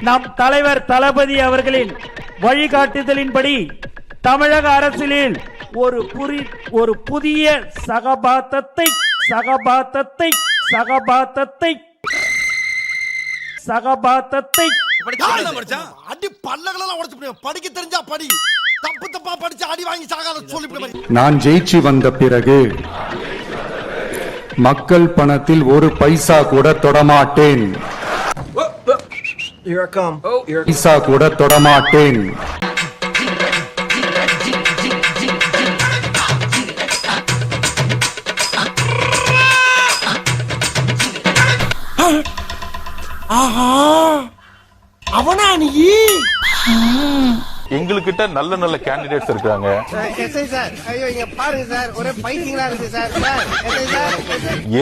நம் தலைவர் தளபதி அவர்களின் வழிகாட்டுதலின்படி தமிழக அரசியலில் ஒரு புதிய சகபாத்தத்தை அடி பல்லகளெல்லாம் உடைச்சு படிக்க தெரிஞ்சா படி, தப்பு தப்பா படிச்சு அடி வாங்கி சாகாத சொல்லி. நான் ஜெயிச்சு வந்த பிறகு மக்கள் பணத்தில் ஒரு பைசா கூட தொடமாட்டேன். பைசா கூட தொடமாட்டேன். அவனா நீ? எங்ககிட்ட நல்ல நல்ல கேண்டிடேட்ஸ் இருக்காங்க.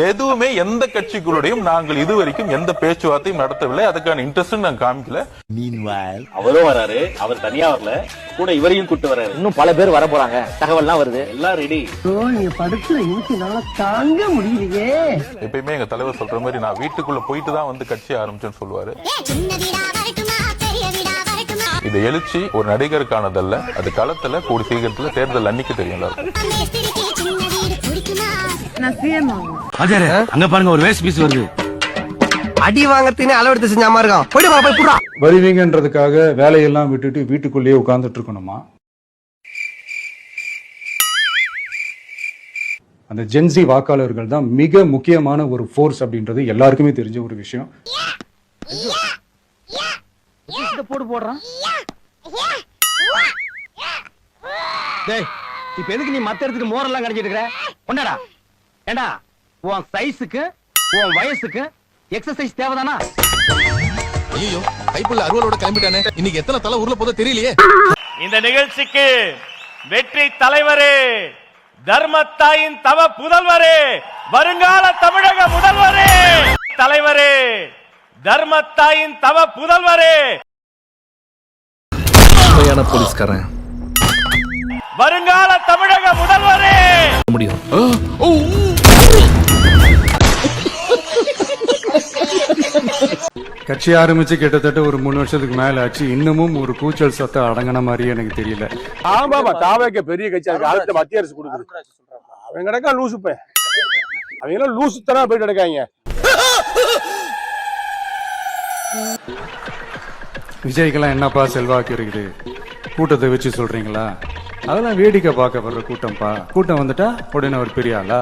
எதுவுமே எந்த கட்சிகளுடையும் நாங்கள் இதுவரைக்கும் எந்த பேச்சுவார்த்தையும் நடத்தவில்லை. அதுக்கான இன்ட்ரெஸ்ட் நாங்க காமிக்கல. அவரும் வராரு, அவர் தனியா வரல, கூட இவரையும் கூட்டு வராரு. இன்னும் பல பேர் வர போறாங்க, தகவல்லாம் வருது, எல்லாம் ரெடி. தாங்க முடியலையே. எப்பயுமே எங்க தலைவர் சொல்ற மாதிரி நான் வீட்டுக்குள்ள போயிட்டு தான் வந்து கட்சி ஆரம்பிச்சேன்னு சொல்லுவாரு. இது எழுச்சி ஒரு நடிகருக்கானதல்ல, அது களத்துல கூடி சீக்கிரத்துல தேர்தல் அன்னைக்கு தெரியும். அங்க பாருங்க ஒரு வேஸ்ட் பீஸ் வருது. அடி வாங்கறதுன்னு அளவெடுத்து செஞ்ச மாதிரி இருக்கும். போய் வருவீங்கன்றதுக்காக வேலையெல்லாம் விட்டுட்டு வீட்டுக்குள்ளேயே உட்கார்ந்துட்டு இருக்கணுமா? அந்த ஜென்சி வாக்காளர்கள் தான் மிக முக்கியமான ஒரு ஃபோர்ஸ் அப்படின்றது எல்லாருக்குமே தெரிஞ்ச ஒரு விஷயம். போடுறான். இப்ப எதுக்கு நீ மத்த இடத்துக்கு மோரெல்லாம் கடிச்சிட்டு இருக்கிற? கொண்டாடா. ஏண்டா உன் சைஸுக்கு உன் வயசுக்கு எக்ஸசைஸ் தேவைதானா? ஐயோ கைப்புள்ள அறுவலோட கிளம்பிட்டானே. இன்னைக்கு எத்தனை தலை ஊர்ல போதோ தெரியலையே. இந்த நிகழ்ச்சிக்கு வெற்றி தலைவரே, தர்மத்தாயின் தவ புதல்வரே, வருங்கால தமிழக முதல்வரே, தலைவரே, தர்மத்தாயின் தவ புதல்வரே, போலீஸ்காரன், வருங்கால தமிழக முதல்வரே. முடியும். கட்சி ஆரம்பிச்சு கிட்டத்தட்ட ஒரு 3 வருஷத்துக்கு மேல ஆச்சு. இன்னமும் ஒரு கூச்சல் சத்தம் அடங்கின மாதிரியே எனக்கு தெரியல. ஆமாமா, தாவேக்க பெரிய கட்சி அதுக்கு அடுத்த மத்திய அரசு கொடுக்குது. அவங்க கிடக்கா லூசு பையன். அவங்க எல்லாம் லூசு தானே போயிட்டு கிடக்காங்க. விஜய்க்கெல்லாம் என்னப்பா செல்வாக்கு இருக்குது, கூட்டத்தை வச்சு சொல்றீங்களா? அதெல்லாம் வேடிக்கை பார்க்க வர்ற கூட்டம்ப்பா. கூட்டம் வந்துட்டா உடனே ஒரு பெரிய ஆளா?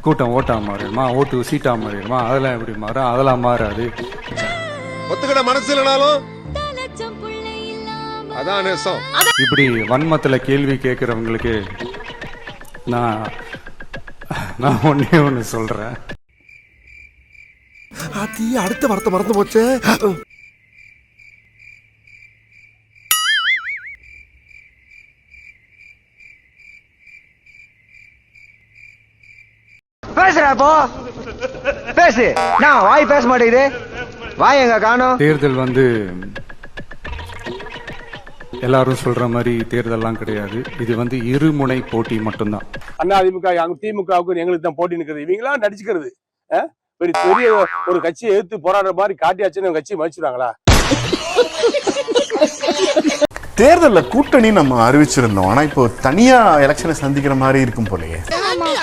கூட்டம் ஓட்டா மாறிடுமா, ஓட்டு சீட்டா மாறிடுமா? அதெல்லாம் எப்படி மாறும்? அதெல்லாம் மாறாது. ஒத்துக்கிட மனசு இல்லனாலும் அதான் நேசம். இப்படி வன்மத்துல கேள்வி கேட்கறவங்களுக்கு நான் ஒன்னே ஒண்ணு சொல்றேன். அடுத்த வார்த்தை மறந்து போச்சு. பேசுறா போ. பேசு. நான் வாய் பேச மாட்டேங்குது. வாய் எங்க காணோம். தேர்தல் எல்லாரும் சொல்ற மாதிரி தேர்தல்லாம் கிடையாது. இது இருமுனை போட்டி மட்டும்தான். அண்ணா அதிமுக திமுகவுக்கு எங்களுக்கு தான் போட்டி நிற்கிறது. இவங்களாம் நடிச்சுக்கிறது. பெரிய ஒரு கட்சியை எதிர்த்து போராடுற மாதிரி காட்டியாச்சுன்னு கட்சியை மதிச்சுறாங்களா? தேர்தலில் கூட்டணி நம்ம அறிவிச்சிருந்தோம். ஆனா இப்போ தனியா எலெக்ஷனை சந்திக்கிற மாதிரி இருக்கும் போலயே.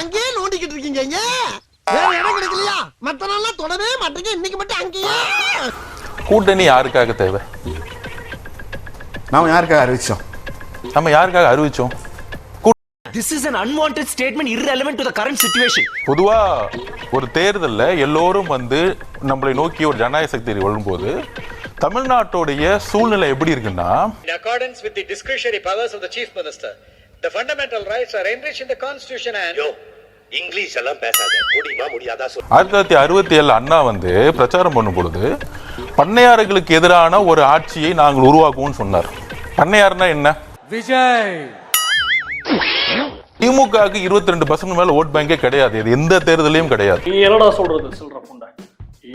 அங்கேயே நோண்டிக்கிட்டு இருக்கீங்க. வேற இடம் கிடைக்கலையா? மத்த நாள்லாம் தொடவே மாட்டீங்க, இன்னைக்கு மட்டும் அங்கேயே. கூட்டணி யாருக்காக தேவை? நாம யாருக்காக அறிவிச்சோம்? நம்ம யாருக்காக அறிவிச்சோம்? This is an unwanted statement irrelevant to the current situation. பொதுவா ஒரு தேர்தல்ல எல்லோரும் நம்மளை நோக்கி ஒரு ஜனநாயக சக்தி வரும்போது தமிழ்நாட்டுடைய சூழ்நிலை எப்படி இருக்குன்னா, In accordance with the discretionary powers of the chief minister, the fundamental rights are enriched in the constitution and English எல்லாம் பேசாத, முடியுமா முடியாதா? 1967 அண்ணா பிரச்சாரம் பண்ணும் பொழுது பண்ணையார்களுக்கு எதிரான ஒரு ஆட்சியை நாங்கள் உருவாக்குவோம்னு சொன்னார். பண்ணையார்னா என்ன? விஜய். திமுகவுக்கு 22% மேல ஓட் பேங்கே கிடையாது. இது எந்த தேர்தலையும் கிடையாது. நீ என்னடா சொல்றது? சொல்ற புண்டை.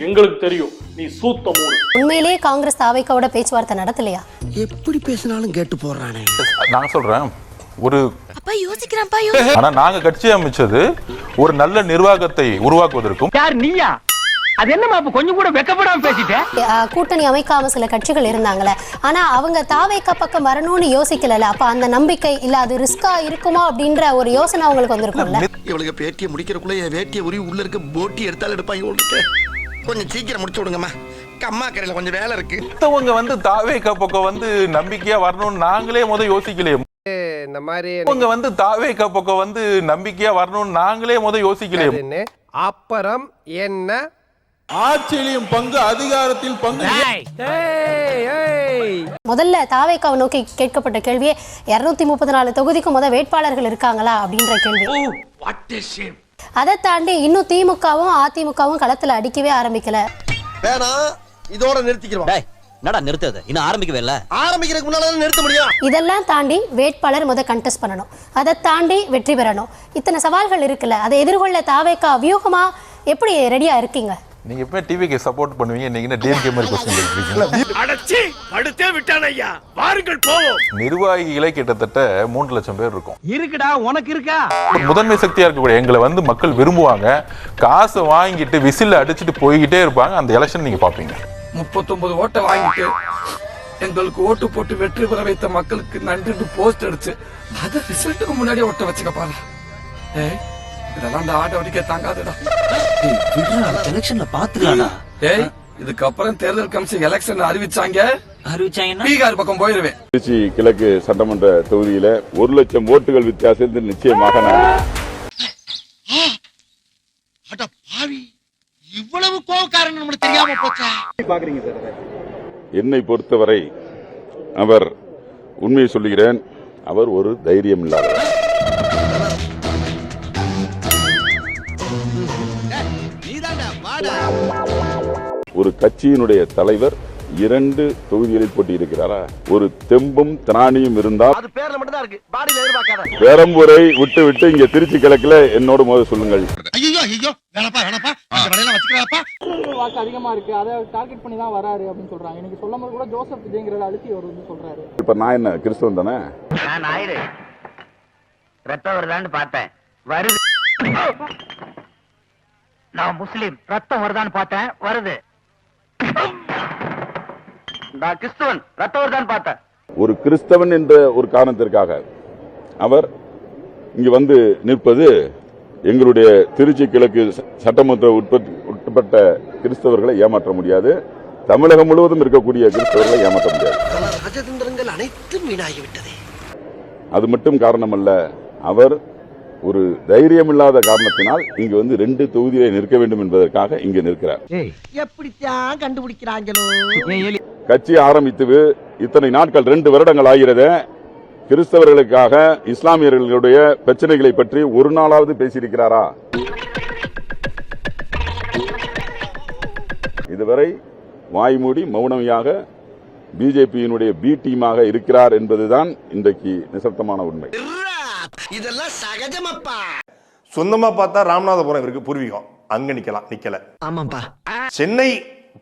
எங்களுக்கு தெரியும் நீ சூத்த மூடு. உண்மையிலேயே காங்கிரஸ் தாவேக்காவோட பேச்சுவார்த்தை நடத்தலையா? எப்படி பேசினாலும் கேட்டு போறானே. நான் சொல்றேன், ஆனா நாங்க கட்சி அமைச்சது ஒரு நல்ல நிர்வாகத்தை உருவாக்குவதற்கும். யார் நீயா? அது என்னமா அப்ப கொஞ்சம் கூட வெக்கப்படாம பேசிட்டேன். கூட்டணி அமைக்காம சில கட்சிகள் இருந்தாங்களே, ஆனா அவங்க தாவேக்கா பக்கம் வரணும்னு யோசிக்கல. அப்ப அந்த நம்பிக்கை இல்ல, அது ரிஸ்கா இருக்குமா அப்படின்ற ஒரு யோசனை அவங்களுக்கு வந்திருக்கும்ல. இவளுக்கு பேட்டியை முடிக்கிறக்குள்ள என் வேட்டியை உரி உள்ள இருக்க போட்டி எடுத்தாலும் எடுப்பாங்க. கொஞ்சம் சீக்கிரம் முடிச்சு விடுங்கம்மா, அம்மா கரையில கொஞ்சம் வேலை இருக்கு. மத்தவங்க வந்து தாவேக்கா பக்கம் வந்து நம்பிக்கையா வரணும்னு நாங்களே யோசிக்கலையே. இந்த மாதிரி அவங்க வந்து தாவேக்கா பக்கம் வந்து நம்பிக்கையா வரணும்னு நாங்களே யோசிக்கலையே. அப்புறம் என்ன? ஆட்சியிலும் பங்கு, அதிகாரத்தில் பங்கு. முதல்ல தாவேக்காவை நோக்கி கேட்கப்பட்ட கேள்வியே 234 தொகுதிக்கு வேட்பாளர்கள் இருக்காங்களா அப்படின்ற கேள்வி. அதை தாண்டி இன்னும் திமுகவும் அதிமுகவும் களத்துல அடிக்கவே ஆரம்பிக்கல. வேணாம், இதோட நிறுத்திக்கிறோம். என்னடா நிறுத்தது? இன்னும் ஆரம்பிக்கவே இல்ல. ஆரம்பிக்கிறதுக்கு முன்னால நிறுத்த முடியும். இதெல்லாம் தாண்டி வேட்பாளர் கண்டெஸ்ட் பண்ணணும், அதை தாண்டி வெற்றி பெறணும். இத்தனை சவால்கள் இருக்குல்ல, அதை எதிர்கொள்ள தாவேக்கா வியூகமா எப்படி ரெடியா இருக்கீங்க? நீங்க எப்ப டிவிக்கு சப்போர்ட் பண்ணுவீங்க, நீங்க என்ன டிஎம்கே மாதிரி क्वेश्चन கேக்குறீங்க? அடச்சி அடுத்தே விட்டான் ஐயா, வாருங்கள் போவோம். நிர்வாகிகளே கிட்டத்தட்ட 3 லட்சம் பேர் இருக்கும். இருக்குடா, உனக்கு இருக்கா? முதன்மை சக்தியா இருக்கக்கூடிய எங்களை வந்து மக்கள் விரும்புவாங்க. காசை வாங்கிட்டு விசில் அடிச்சுட்டு போய்கிட்டே இருப்பாங்க. அந்த எலெக்ஷன் நீங்க பாப்பீங்க. 39 ஓட்டை வாங்கிட்டு எங்களுக்கு ஓட்டு போட்டு வெற்றி பெற வைத்த மக்களுக்கு நன்றி போஸ்ட் அடிச்சு அத ரிசல்ட்டுக்கு முன்னாடி ஓட்ட வச்சுக்கப்பாரு. ஏய், இதெல்லாம் அந்த ஆட்டோ அடிக்க தாங்காதுடா. எலெக்ஷன்ல பாத்துக்கலாம்டா. ஏய், இதுக்கப்புறம் தேர்தல் கமிஷன் எலெக்ஷன் அறிவிச்சாங்கன்னா பீகார் பக்கம் போயிருவேன். திருச்சி கிழக்கு சட்டமன்ற தொகுதியில 1 லட்சம் ஓட்டுகள் வித்தியாசத்தில் நிச்சயமாக இவ்வளவு கோவக்காரன் நம்மளுக்கு தெரியாம போச்சா? என்னை பொறுத்தவரை அவர், உண்மையை சொல்லுகிறேன், அவர் ஒரு தைரியம் இல்லாதவர். ஒரு கட்சியினுடைய தலைவர் 2 தொகுதிகளில் போட்டியிருக்கிறாரா? ஒரு தெம்பும் திராணியும் இருந்தால் அது பேர்ல மட்டும் தான் இருக்கு, பாடியில எதிர்பார்க்காத. பெரம்பூரை விட்டு விட்டு இங்க திருச்சி கிழக்குல என்னோட மோத சொல்லுங்கள். ஐயோ ஐயோ, வேணப்பா வேணப்பா, இந்த வேலையெல்லாம் வச்சுக்கலாப்பா. வாக்கு அதிகமா இருக்கு, அதை டார்கெட் பண்ணி தான் வராரு அப்படின்னு சொல்றாங்க. இன்னைக்கு சொல்லும்போது கூட ஜோசப் விஜய்ங்கிறத அழுத்தி அவர் வந்து சொல்றாரு. இப்ப நான் என்ன கிறிஸ்தவன் தானே? நான் ஆயிரு ரத்தம் வருதான்னு பார்த்தேன், வருது. நான் முஸ்லீம், ரத்தம் வருதான்னு பார்த்தேன், வருது. நான் கிறிஸ்தவன், ரத்தம் வருதான்னு பார்த்தேன். ஒரு கிறிஸ்தவன் என்ற ஒரு காரணத்திற்காக அவர் இங்கு வந்து நிற்பது எங்களுடைய திருச்சி கிழக்கு சட்டமன்ற உட்பட்ட கிறிஸ்தவர்களை ஏமாற்ற முடியாது. தமிழகம் முழுவதும் இருக்கக்கூடிய கிறிஸ்தவர்களை ஏமாற்ற முடியாது. ராஜதந்திரங்கள் அனைத்தும் வீணாகிவிட்டது. அது மட்டும் காரணம் அல்ல, அவர் ஒரு தைரியம் இல்லாத காரணத்தினால் இங்கு வந்து 2 தொகுதியை நிற்க வேண்டும் என்பதற்காக இங்கு நிற்கிறார். எப்படித்தான் கண்டுபிடிக்கிறாங்களோ? கட்சி ஆரம்பித்து இத்தனை நாட்கள் 2 வருடங்கள் ஆகிறது. கிறிஸ்தவர்களுக்காக இஸ்லாமியர்களுடைய பிரச்சனைகளை பற்றி ஒரு நாளாவது பேசியிருக்கிறாரா? இதுவரை வாய்மூடி மௌனமையாக பிஜேபியினுடைய பி டீமாக இருக்கிறார் என்பதுதான் இன்றைக்கு நிசப்தமான உண்மை. இதெல்லாம் சகஜமாப்பா. சொந்தமா பார்த்தா ராமநாதபுரம் இருக்கு பூர்வீகம், அங்க நிக்கல. ஆமாப்பா. சென்னை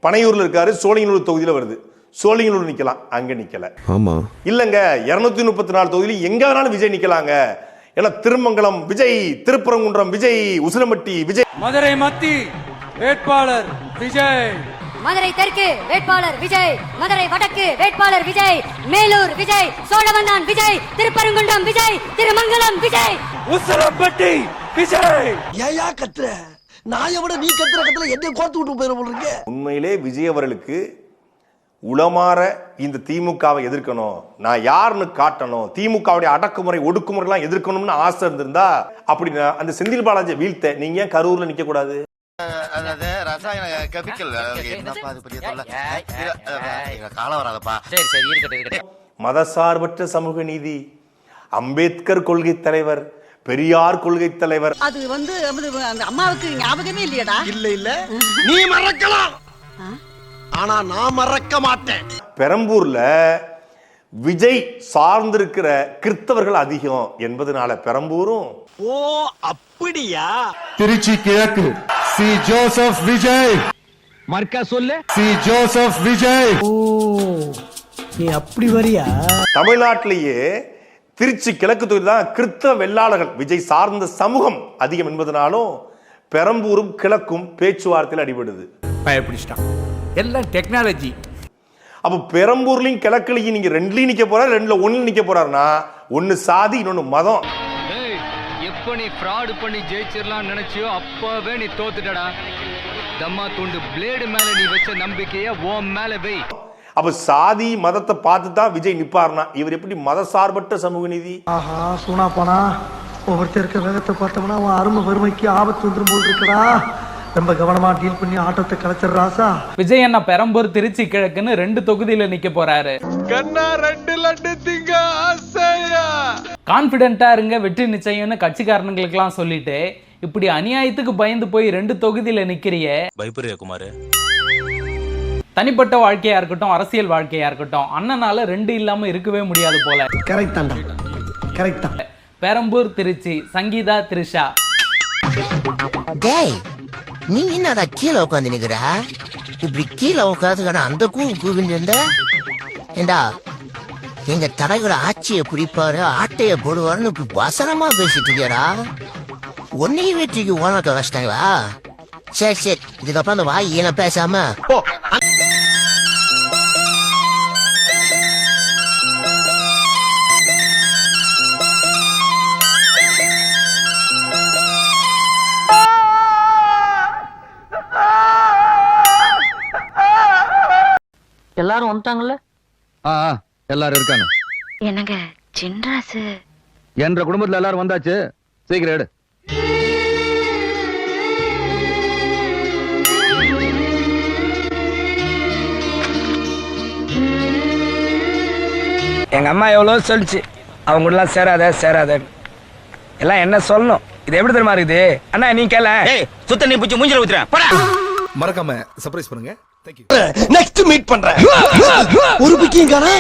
பனையூர்ல இருக்காரு, சோழிங்கநல்லூர் தொகுதியில வருது, சோழிங்கநல்லூர் நிக்கலாம், அங்க நிக்கல. ஆமா இல்லங்க 234 தொகுதியில எங்க வேணாலும் விஜய் நிக்கலாங்க. ஏன்னா திருமங்கலம் விஜய், திருப்பரங்குன்றம் விஜய், உசிலம்பட்டி விஜய். மதுரை மத்தி வேட்பாளர் விஜய், மதுரை தெற்கு வேட்பாளர் விஜய், மதுரை வடக்கு வேட்பாளர் விஜய், மேலூர் விஜய், சோழவந்தான் விஜய், திருப்பரங்குன்றம் விஜய், திருமங்கலம் விஜய், உசிலம்பட்டி விஜய். ஏயா கத்துற? நாயை விட நீ கத்துற கத்துல என்ன கோர்த்து விட்டு போயிருக்க? உண்மையிலே விஜய் அவர்களுக்கு உளமாற இந்த திமுகவை எதிர்க்கணும், நான் யாருன்னு காட்டணும், திமுகவுடைய அடக்குமுறை ஒடுக்குமுறைலாம் எதிர்க்கணும்னு ஆசை இருந்திருந்தா அப்படின்னா அந்த செந்தில் பாலாஜி வீழ்த்த நீங்க ஏன் கரூர்ல நிக்க கூடாது? அதாவது ரசாயன கெமிக்கல் என்னப்பா அது பெரிய தொல்லை. காலம் வராதப்பா. சரி சரி, இருக்கட்டும். மதசார்பற்ற சமூக நீதி, அம்பேத்கர் கொள்கை தலைவர், பெரியார் கொள்கை தலைவர். அது வந்து அந்த அம்மாவுக்கு ஞாபகமே இல்லையடா. இல்ல நீ மறக்கலாம், ஆனா நான் மறக்க மாட்டேன். பெரம்பூர்ல விஜய் சார்ந்திருக்கிற கிறிஸ்தவர்கள் அதிகம் என்பதனால பெரம்பூரும். ஓ அப்படியா? திருச்சி கிழக்கு சி ஜோசப் விஜய். மர்க்கா சொல்லு. C Joseph Vijay. ஓ நீ அப்படி வரியா? தமிழ்நாட்டிலேயே திருச்சி கிழக்கு தொகுதி தான் கிறிஸ்தவ வெள்ளாளர்கள் விஜய் சார்ந்த சமூகம் அதிகம் என்பதனாலும் பெரம்பூரும் கிழக்கும் பேச்சுவார்த்தையில் அடிபடுது. பயப்பிடிச்சிட்டான். எல்லாம் டெக்னாலஜி. அப்ப பெரம்பூர்லயும் கிழக்குலையும் நீங்க ரெண்டுலயும் நிக்க போறாரு, ரெண்டுல ஒண்ணுல நிக்க போறாருன்னா ஒன்னு சாதி, இன்னொன்னு மதம். எப்ப நீ ஃப்ராட் பண்ணி ஜெயிச்சிடலாம் நினைச்சியோ அப்பவே நீ தோத்துட்டடா. தம்மா துண்டு பிளேடு மேல நீ வச்ச நம்பிக்கைய உன் மேல வை. அப்ப சாதி மதத்தை பார்த்து தான் விஜய் நிப்பாருனா இவர் எப்படி மத சார்பற்ற சமூக நீதி? ஆஹா சூனா போனா ஒவ்வொருத்தர் இருக்க வேகத்தை பார்த்தோம்னா அவன் அருமை வறுமைக்கு ஆபத்து வந்துடும் போல் இருக்கடா. ரொம்ப கவனமா டீல் பண்ணி ஆட்டத்தை கலைச்சிடுறாசா. விஜய் அண்ணா பெரம்பூர் திருச்சி கிழக்குன்னு 2 தொகுதியில நிக்க போறாரு. கண்ணா 2 லட்டு திங்க ஆசையா. கான்பிடென்ட்டா இருங்க, வெற்றி நிச்சயம்னு கட்சிக்காரனுங்களுக்கு எல்லாம் சொல்லிட்டு இப்படி அநியாயத்துக்கு பயந்து போய் 2 தொகுதியில நிக்கிறிய பயப்பரியா குமார்? தனிப்பட்ட வாழ்க்கையா இருக்கட்டும், அரசியல் வாழ்க்கையா இருக்கட்டும், அண்ணனால 2 இல்லாம இருக்கவே முடியாது போல. கரெக்ட் தான், கரெக்ட் தான். பெரம்பூர் திருச்சி, சங்கீதா த்ரிஷா. டேய் நீ என்னடா கீழே உட்காந்து நிக்கிற? இப்படி கீழே உட்காந்துக்கடா அந்த கூவிட்டு ஏண்டா எங்க தலைவர ஆட்சியை பிடிப்பாரு, ஆட்டைய போடுவாருன்னு இப்படி வசனமா பேசிட்டு இருக்கியடா. ஒன்னையும் வெற்றிக்கு ஓனக்க வச்சிட்டாங்களா? சரி சரி, இதுக்கப்புறம் அந்த வாய் ஏன பேசாம எல்லாரும் வந்துட்டாங்கல்ல? எல்லாரும் இருக்காங்க. என்னங்க சின்ராசு என்ற குடும்பத்துல எல்லாரும் வந்தாச்சு, சீக்கிரம் எடு. எங்க அம்மா எவ்வளவு சொல்லிச்சு, அவங்க கூட எல்லாம் சேராத எல்லாம் என்ன சொல்லணும். இது எப்படி தெரியுமா இருக்குது அண்ணா? நீ கேள. சுத்த நீ பிடிச்சி மூஞ்சில ஊத்துறேன். மறக்காம சர்ப்ரைஸ் பண்ணுங்க. நெக்ஸ்ட் மீட் பண்றேன். ஒரு பிக்கிங் காணா